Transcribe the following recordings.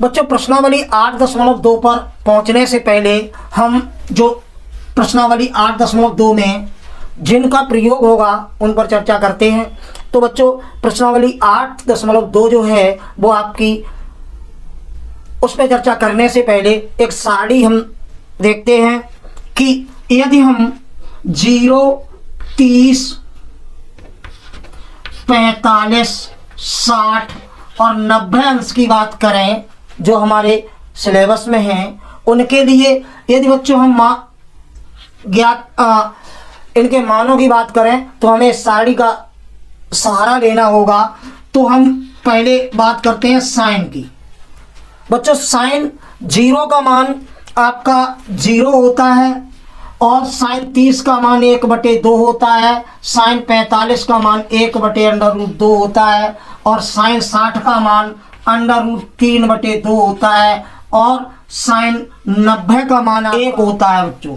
बच्चों प्रश्नावली 8.2 पर पहुंचने से पहले हम जो प्रश्नावली 8.2 में जिनका प्रयोग होगा उन पर चर्चा करते हैं। तो बच्चों प्रश्नावली 8.2 जो है वो आपकी, उस पर चर्चा करने से पहले एक सारणी हम देखते हैं कि यदि हम 0, 30, 45, 60 और 90 अंश की बात करें जो हमारे सिलेबस में हैं, उनके लिए यदि बच्चों हम इनके मानों की बात करें तो हमें इस सारणी का सहारा लेना होगा। तो हम पहले बात करते हैं साइन की। बच्चों साइन 0 का मान आपका 0 होता है और साइन 30 का मान 1/2 होता है, साइन 45 का मान 1/√2 होता है और साइन 60 का मान √3/2 होता है और साइन 90 का मान 1 होता है बच्चों।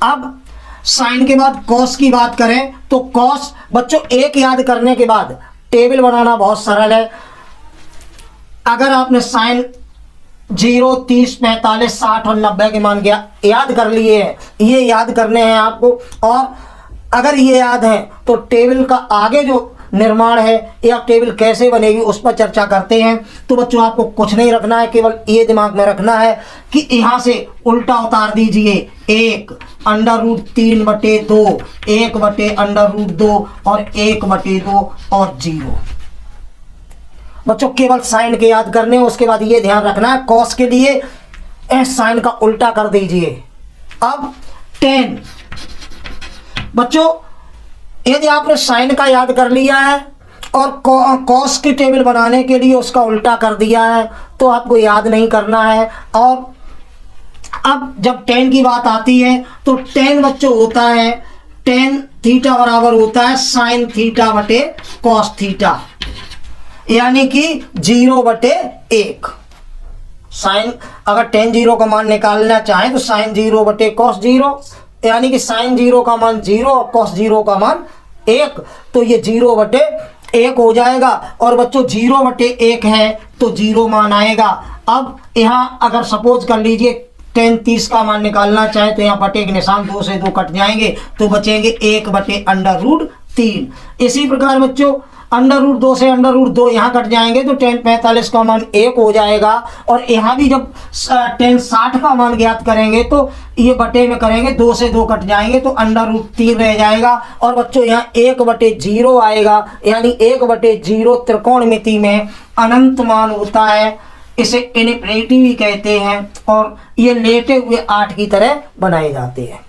अब साइन के बाद कॉस की बात करें तो कॉस बच्चों एक याद करने के बाद टेबल बनाना बहुत सरल है। अगर आपने साइन 0, 30, 45, 60 और 90 के मान याद कर लिए हैं, ये याद करने हैं आपको। और अगर ये याद है तो टेबल का आगे जो निर्माण है या टेबल कैसे बनेगी उस पर चर्चा करते हैं। तो बच्चों आपको कुछ नहीं रखना है, केवल ये दिमाग में रखना है कि यहाँ से उल्टा उतार दीजिए 1 √3/2, 1/√2 और 1/2 और 0। बच्चों केवल साइन के याद करने, उसके बाद ये ध्यान रखना है कॉस के लिए एस साइन का उल्टा कर दीजिए। अब 10 बच्चों यदि आपने साइन का याद कर लिया है और कॉस की टेबल बनाने के लिए उसका उल्टा कर दिया है तो आपको याद नहीं करना है। और अब जब 10 की बात आती है तो 10 बच्चों होता है tan थीटा बराबर होता है साइन थीटा बटे कॉस थीटा, यानी कि 0/1। साइन अगर tan 0 का मान निकालना चाहें तो साइन 0 बटे कॉस 0, यानी कि साइन 0 का मान 0 और कॉस 0 का मान 1, तो ये 0/1 हो जाएगा। और बच्चों 0/1 है तो 0 मान आएगा। अब यहाँ अगर सपोज कर लीजिए tan 30 का मान निकालना चाहे तो यहाँ बटे के निशान 2 से 2 कट जाएंगे तो बचेंगे 1/√3। इसी प्रकार बच्चों √2 से √2 यहाँ कट जाएंगे तो tan 45 का मान 1 हो जाएगा। और यहाँ भी जब tan 60 का मान ज्ञात करेंगे तो ये बटे में करेंगे 2 से 2 कट जाएंगे तो √3 रह जाएगा। और बच्चों यहाँ 1/0 आएगा, यानी 1/0 त्रिकोणमिति में अनंत मान होता है, इसे इनफिनिटी भी कहते हैं और ये लेटे हुए 8 की तरह बनाए जाते हैं।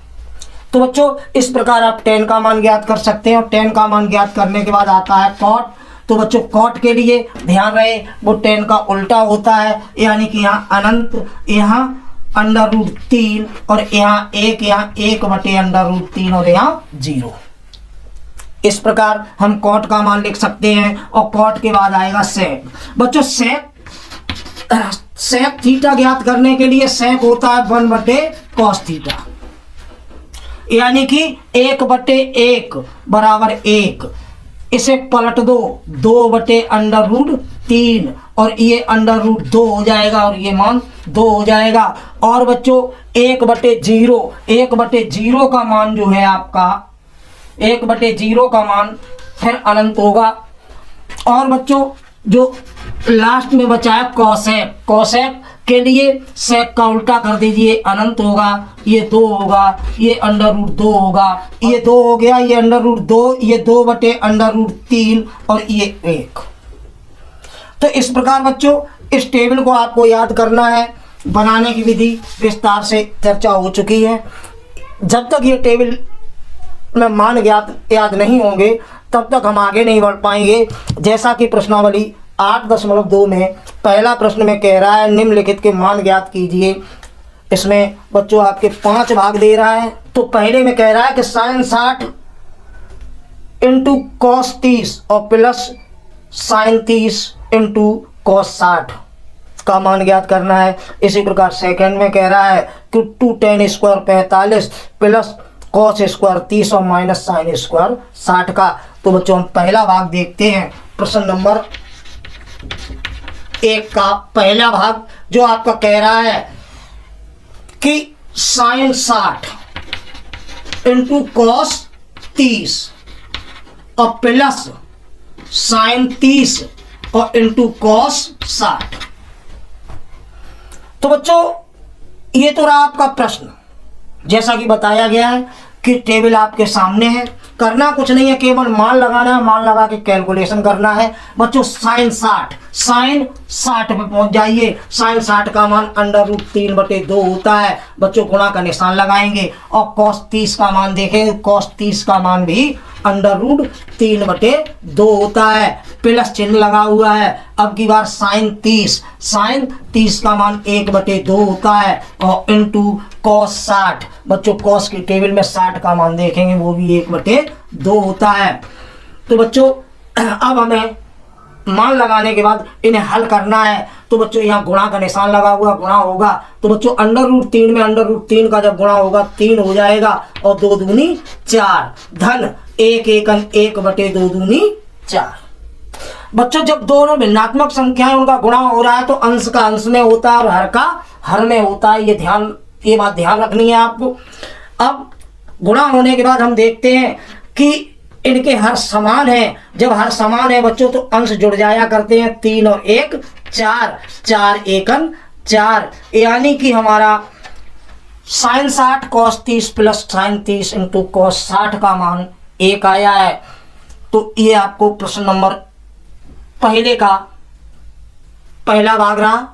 तो बच्चों इस प्रकार आप 10 का मान ज्ञात कर सकते हैं। और 10 का मान ज्ञात करने के बाद आता है कॉट। तो बच्चों कॉट के लिए ध्यान रहे वो 10 का उल्टा होता है, यानी कि यहाँ अनंत, यहाँ √3 और यहाँ 1, यहाँ 1/√3 और यहाँ 0। इस प्रकार हम कॉट का मान लिख सकते हैं। और कॉट के बाद आएगा सेक। बच्चों सेक थीटा ज्ञात करने के लिए सेक होता है 1/cos थीटा, यानी कि 1/1 बराबर 1। इसे पलट दो 2/√3 और ये √2 हो जाएगा और ये मान 2 हो जाएगा। और बच्चों 1/0 का मान जो है आपका 1/0 का मान फिर अनंत होगा। और बच्चों जो लास्ट में बचा है कॉसेक, कॉसेक के लिए सेक का उल्टा कर दीजिए, अनंत होगा, ये 2 होगा, ये √2 होगा, ये 2 हो गया, ये √2, ये 2/√3 और ये 1। तो इस प्रकार बच्चों इस टेबल को आपको याद करना है। बनाने की विधि विस्तार से चर्चा हो चुकी है। जब तक ये टेबल में मान याद नहीं होंगे तब तक हम आगे नहीं बढ़ पाएंगे। जैसा कि प्रश्नावली 8.2 में पहला प्रश्न में कह रहा है निम्नलिखित के मान ज्ञात कीजिए। इसमें बच्चों आपके 5 भाग दे रहा है। तो पहले में कह रहा है कि साइन 60 इंटू कॉस 30 और प्लस साइन 30 इंटू कॉस 60 का मान ज्ञात करना है। इसी प्रकार सेकंड में कह रहा है कि 2 tan square 45 plus cos square 30 और माइनस साइन स्क्वायर 60 का। तो बच्चों हम पहला भाग देखते हैं। प्रश्न नंबर 1 का पहला भाग जो आपका कह रहा है कि साइन 60 इंटू कॉस 30 और प्लस साइन 30 और इंटू कॉस 60। तो बच्चों ये तो रहा आपका प्रश्न। जैसा कि बताया गया है कि टेबल आपके सामने है, करना कुछ नहीं है, केवल मान लगाना है, मान लगा के कैलकुलेशन करना है। बच्चों साइन 60 पे पहुंच जाइए। साइन 60 का मान √3/2 होता है। बच्चों गुणा का निशान लगाएंगे और कॉस 30 का मान देखेंगे, कॉस 30 का मान भी √3/2 होता है, प्लस चिन्ह लगा हुआ है। अब की बार साइन 30 का मान 1/2 होता है और इंटू कॉस 60। बच्चों कॉस की टेबल में 60 का मान देखेंगे, वो भी 1/2 होता है। तो बच्चों अब हमें मान लगाने के बाद इन्हें हल करना है। तो बच्चों यहाँ गुणा का निशान लगा हुआ, गुणा होगा तो बच्चों √3 में √3 का जब गुणा होगा 3 हो जाएगा और 2 दूनी 4 धन 1 एकन 1/2 दूनी 4। बच्चों जब दोनों भिन्नात्मक संख्याएं उनका गुणा हो रहा है तो अंश का अंश में होता है और हर का हर में होता है। ये बात ध्यान रखनी है आपको। अब गुणा होने के बाद हम देखते हैं कि इनके हर समान है। जब हर समान है बच्चों तो अंश जुड़ जाया करते हैं, 3 और 1 4, 4 एकन 4, यानी कि हमारा sine 60 cos 30 plus sine 30 into cos 60 का मान 1 आया है। तो ये आपको प्रश्न नंबर पहले का पहला भाग रहा।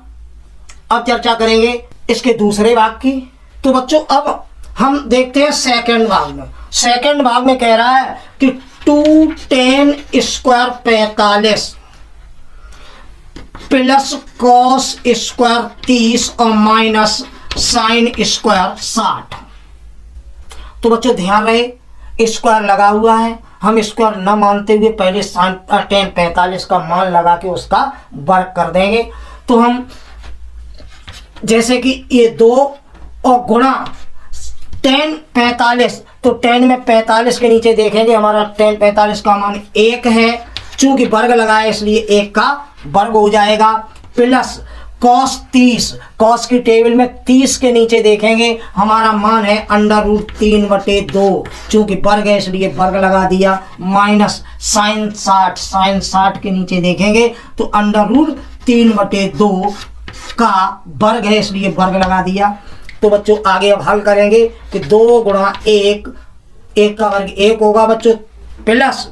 अब चर्चा करेंगे इसके दूसरे भाग की। तो बच्चों अब हम देखते हैं सेकंड भाग में। सेकंड भाग में कह रहा है कि 2tan² 45 प्लस कॉस स्क्वायर 30 और माइनस साइन स्क्वायर 60। तो बच्चों ध्यान रहे स्क्वायर लगा हुआ है, हम स्क्वायर न मानते हुए पहले tan 45 का मान लगा के उसका वर्ग कर देंगे। तो हम जैसे कि ये 2 और गुणा tan 45, तो tan में 45 के नीचे देखेंगे हमारा tan 45 का मान 1 है, चूंकि वर्ग लगाए इसलिए 1 का वर्ग हो जाएगा, प्लस कॉस 30, कॉस की टेबल में 30 के नीचे देखेंगे हमारा मान है √3/2, चूंकि वर्ग है इसलिए वर्ग लगा दिया, माइनस साइन 60, साइन 60 के नीचे देखेंगे तो √3/2 का वर्ग है इसलिए वर्ग लगा दिया। तो बच्चों आगे अब हल करेंगे कि 2 गुणा 1, 1 का वर्ग 1 होगा बच्चों, प्लस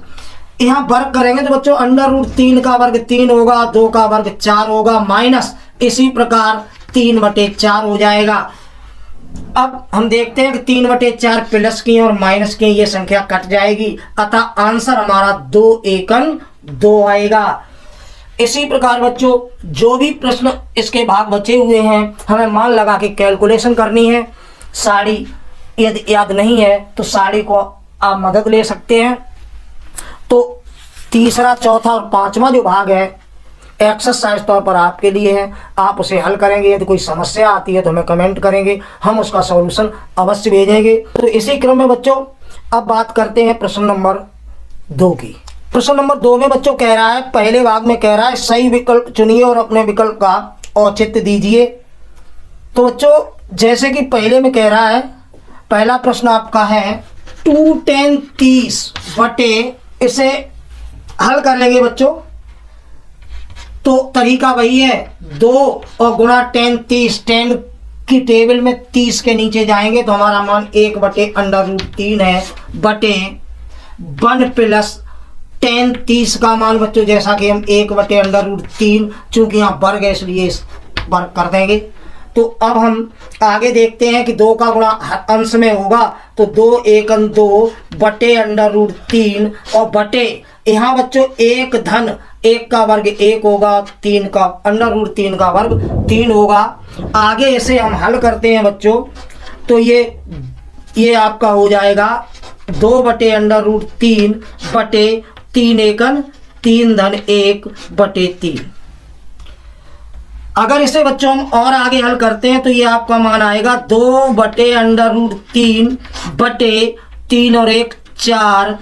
यहाँ वर्ग करेंगे तो बच्चों √3 का वर्ग 3 होगा, 2 का वर्ग 4 होगा, माइनस इसी प्रकार 3/4 हो जाएगा। अब हम देखते हैं कि 3/4 प्लस की और माइनस की ये संख्या कट जाएगी, अतः आंसर हमारा 2 एकन 2 आएगा। इसी प्रकार बच्चों जो भी प्रश्न इसके भाग बचे हुए हैं हमें मान लगा के कैलकुलेशन करनी है। साड़ी यदि याद नहीं है तो साड़ी को आप मदद ले सकते हैं। तो तीसरा, चौथा और पांचवा जो भाग है एक्सरसाइज तौर पर आपके लिए है, आप उसे हल करेंगे। यदि कोई समस्या आती है तो हमें कमेंट करेंगे, हम उसका सॉल्यूशन अवश्य भेजेंगे। तो इसी क्रम में बच्चों अब बात करते हैं प्रश्न नंबर 2 की। प्रश्न नंबर 2 में बच्चों कह रहा है, पहले भाग में कह रहा है सही विकल्प चुनिए और अपने विकल्प का औचित्य दीजिए। तो बच्चों जैसे कि पहले में कह रहा है, पहला प्रश्न आपका है 2tan 30 बटे, इसे हल कर लेंगे बच्चों। तो तरीका वही है, 2 और गुणा tan 30, tan की टेबल में 30 के नीचे जाएंगे तो हमारा मान 1/√3 है, बटे 1 प्लस tan 30 का मान बच्चों जैसा कि हम 1/√3, चूंकि यहाँ वर्ग है इसलिए वर्ग कर देंगे। तो अब हम आगे देखते हैं कि 2 का गुणा अंश में होगा तो 2 एकन 2 बटे √3 और बटे यहाँ बच्चों 1 धन 1 का वर्ग 1 होगा, 3 का √3 का वर्ग 3 होगा। आगे इसे हम हल करते हैं बच्चों तो ये आपका हो जाएगा 2 बटे √3 बटे 3 एकन 3 धन 1/3। अगर इसे बच्चों हम और आगे हल करते हैं तो ये आपका मान आएगा 2 बटे √3 बटे 3 और 1 4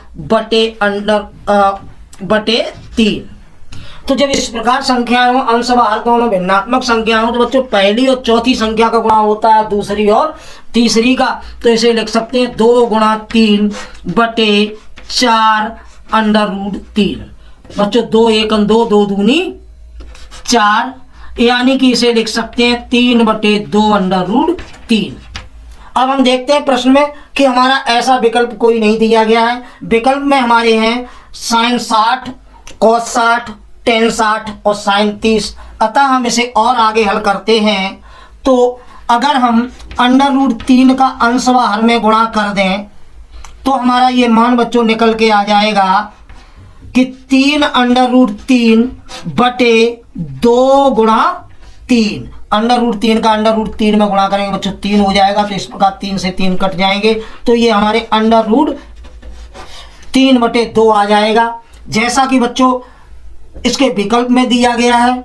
बटे 3। तो जब इस प्रकार संख्याएं हो, अंश व हर दोनों भिन्नात्मक संख्या हो, तो बच्चों पहली और चौथी संख्या का गुणा होता है दूसरी और तीसरी का। तो इसे लिख सकते हैं 2 गुणा 3 बटे 4 अंडर रूट 3। बच्चों 2 1 2, 2 दूनी 4, यानी कि इसे लिख सकते हैं 3 बटे 2 अंडर रूट 3। अब हम देखते हैं प्रश्न में कि हमारा ऐसा विकल्प कोई नहीं दिया गया है। विकल्प में हमारे हैं साइन 60, कॉस 60, टेन 60 और साइन 30। अतः हम इसे और आगे हल करते हैं। तो अगर हम अंडर रूट 3 का अंश व हर में गुणा कर दें तो हमारा ये मान बच्चों निकल के आ जाएगा कि 3 अंडर रूट 3 बटे 2 गुणा 3। अंडर रूट 3 का अंडर रूट 3 में गुणा करेंगे बच्चों 3 हो जाएगा। तो इस प्रकार 3 से 3 कट जाएंगे, तो ये हमारे अंडर रूट 3 बटे 2 आ जाएगा, जैसा कि बच्चों इसके विकल्प में दिया गया है।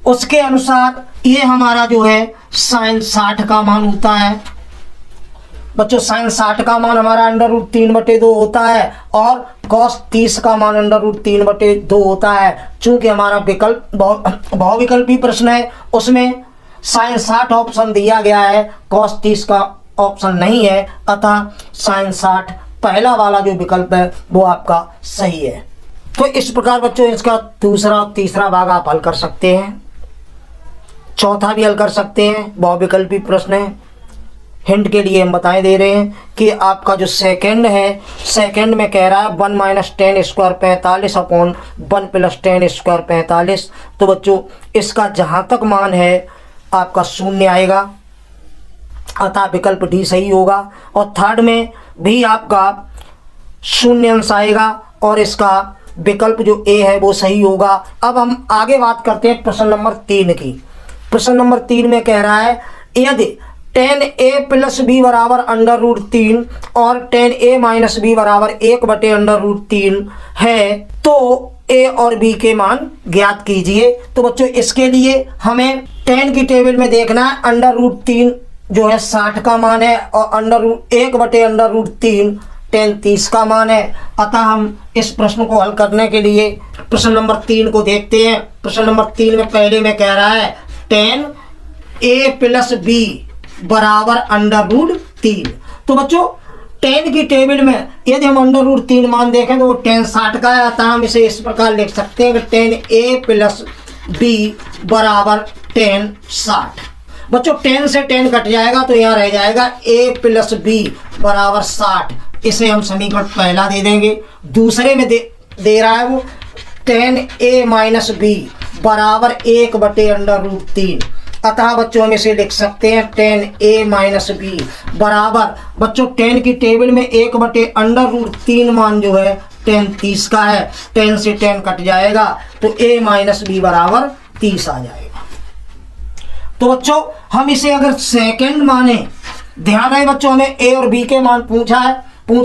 उसके अनुसार ये हमारा जो है साइन 60 का मान होता है। बच्चों साइन 60 का मान हमारा अंडर रूट 3 बटे 2 होता है और कॉस 30 का मान अंडर रूट 3 बटे 2 होता है। चूंकि हमारा विकल्प बहुविकल्पी प्रश्न है, उसमें साइन 60 ऑप्शन दिया गया है, कॉस 30 का ऑप्शन नहीं है, अतः साइन 60 पहला वाला जो विकल्प है वो आपका सही है। तो इस प्रकार बच्चों इसका दूसरा और तीसरा भाग आप हल कर सकते हैं, चौथा भी हल कर सकते हैं। बहुविकल्पी प्रश्न है। हिंट के लिए हम बताए दे रहे हैं कि आपका जो सेकंड है, सेकंड में कह रहा है 1 minus 10 square 45 upon 1 plus 10 square 45। तो बच्चों इसका जहाँ तक मान है आपका 0 आएगा, अतः विकल्प डी सही होगा। और थर्ड में भी आपका 0 अंश आएगा और इसका विकल्प जो ए है वो सही होगा। अब हम आगे बात करते हैं प्रश्न नंबर 3 की। प्रश्न नंबर 3 में कह रहा है यदि tan a प्लस बी बराबर अंडर रूट 3 और tan a माइनस बी बराबर 1 बटे अंडर रूट 3 है तो a और b के मान ज्ञात कीजिए। तो बच्चों इसके लिए हमें tan की टेबल में देखना है। अंडर रूट 3 जो है 60 का मान है और अंडर रूट 1 बटे अंडर रूट 3 tan 30 का मान है। अतः हम इस प्रश्न को हल करने के लिए प्रश्न नंबर 3 को देखते हैं। प्रश्न नंबर 3 में पहले में कह रहा है tan a प्लस बी बराबर अंडर रूट 3। तो बच्चों tan की टेबल में यदि हम अंडर रूट 3 मान देखें तो वो tan 60 का है, अतः हम इसे इस प्रकार लिख सकते हैं कि tan a प्लस बी बराबर tan 60। बच्चों tan से tan कट जाएगा तो यहाँ रह जाएगा a प्लस बी बराबर 60। इसे हम समीकरण पहला दे देंगे। दूसरे में दे रहा है वो tan a माइनस बी बराबर 1 बटे अंडर रूट 3। अतः बच्चों हम इसे लिख सकते हैं tan a माइनस बी बराबर, बच्चों tan की टेबल में 1 बटे अंडर रूट 3 मान जो है tan 30 का है, tan से tan कट जाएगा तो a माइनस बी बराबर 30 आ जाएगा। तो बच्चों हम इसे अगर सेकंड माने, ध्यान रहे बच्चों हमें a और b के मान पूछ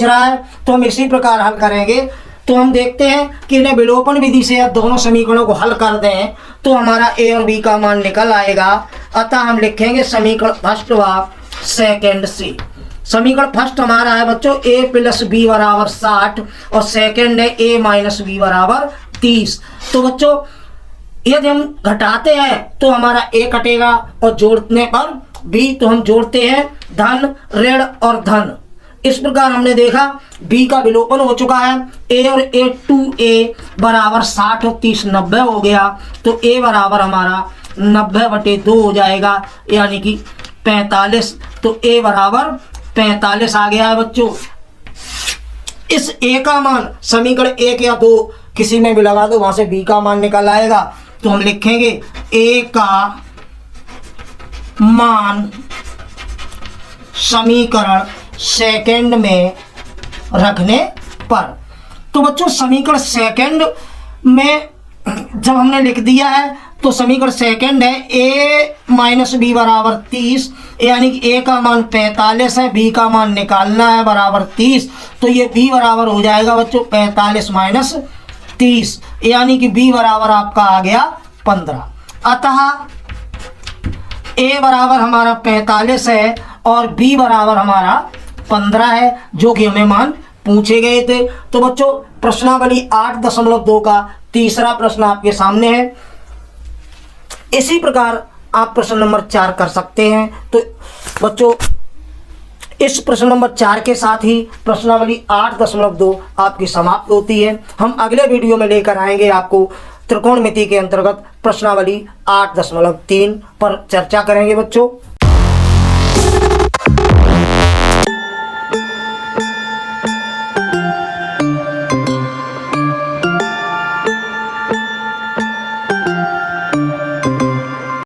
रहा है, तो हम इसी प्रकार हल करेंगे। तो हम देखते हैं कि इन्हें विलोपन विधि से दोनों समीकरणों को हल कर दें तो हमारा a और b का मान निकल आएगा। अतः हम लिखेंगे समीकरण फर्स्ट व सेकंड से। समीकरण फर्स्ट हमारा है बच्चों a प्लस बी बराबर 60 और सेकंड है a माइनस बी बराबर 30। तो बच्चों यदि हम घटाते हैं तो हमारा a कटेगा और जोड़ने पर b, तो हम जोड़ते हैं धन ऋण और धन। इस प्रकार हमने देखा b का विलोपन हो चुका है। a और a 2a बराबर 60 और 30 90 हो गया, तो a बराबर हमारा 90 बटे 2 हो जाएगा, यानी कि 45। तो a बराबर 45 आ गया है बच्चों। इस a का मान समीकरण 1 या 2 किसी में भी लगा दो, वहां से b का मान निकल आएगा। तो हम लिखेंगे a का मान समीकरण सेकंड में रखने पर। तो बच्चों समीकरण सेकंड में जब हमने लिख दिया है तो समीकरण सेकंड है a माइनस बी बराबर 30, यानी कि a का मान 45 है, b का मान निकालना है बराबर 30। तो ये b बराबर हो जाएगा बच्चों 45 माइनस 30, यानी कि b बराबर आपका आ गया 15। अतः a बराबर हमारा 45 है और b बराबर हमारा 15 है, जो कि हमें मान पूछे गए थे। तो बच्चों प्रश्नावली 8.2 का तीसरा प्रश्न आपके सामने है। इसी प्रकार आप प्रश्न नंबर 4 कर सकते हैं। तो बच्चों इस प्रश्न नंबर 4 के साथ ही प्रश्नावली 8.2 आपकी समाप्त होती है। हम अगले वीडियो में लेकर आएंगे आपको त्रिकोणमिति के अंतर्गत प्रश्नावली 8.3 पर चर्चा करेंगे बच्चों।